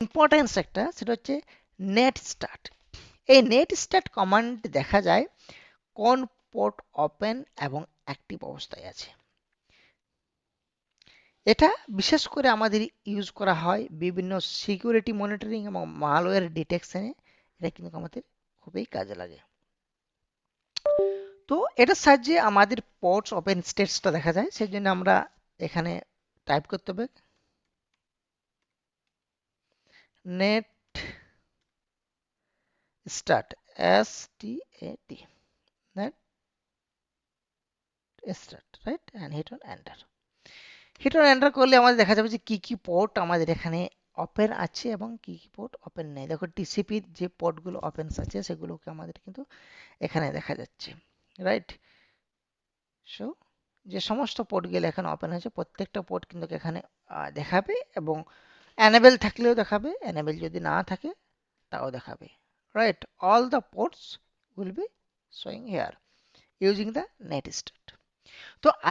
Importance একটা, সেটা হচ্ছে নেট স্টার্ট। এই নেট স্টার্ট কমান্ড দেখা যায় কোন পোর্ট ওপেন এবং অ্যাক্টিভ অবস্থায় আছে। এটা বিশেষ করে আমাদের ইউজ করা হয় বিভিন্ন সিকিউরিটি মনিটরিং এবং মালওয়্যার ডিটেকশনে। এটা কিন্তু আমাদের খুবই কাজে লাগে। তো এটার সাহায্যে আমাদের পোর্টস ওপেন স্টেটসটা দেখা যায়। সেই জন্য আমরা এখানে টাইপ করতে হবে net start, STAT, net start, right, and hit on enter. Hit on enter করলে আমাদের দেখা যাবে যে কি কি পোর্ট আমাদের এখানে ওপেন আছে এবং কি কি পোর্ট ওপেন নেই। দেখো টিসিপির যে পোর্টগুলো ওপেন আছে সেগুলোকে আমাদের কিন্তু এখানে দেখা যাচ্ছে, রাইট। সো যে সমস্ত পোর্টগুলো এখানে ওপেন হয়েছে প্রত্যেকটা পোর্ট কিন্তু এখানে দেখাবে, এবং এনেবল থাকলেও দেখাবে, এনেবল যদি না থাকে তাও দেখাবে, right. All the ports will be showing here using the net start. তো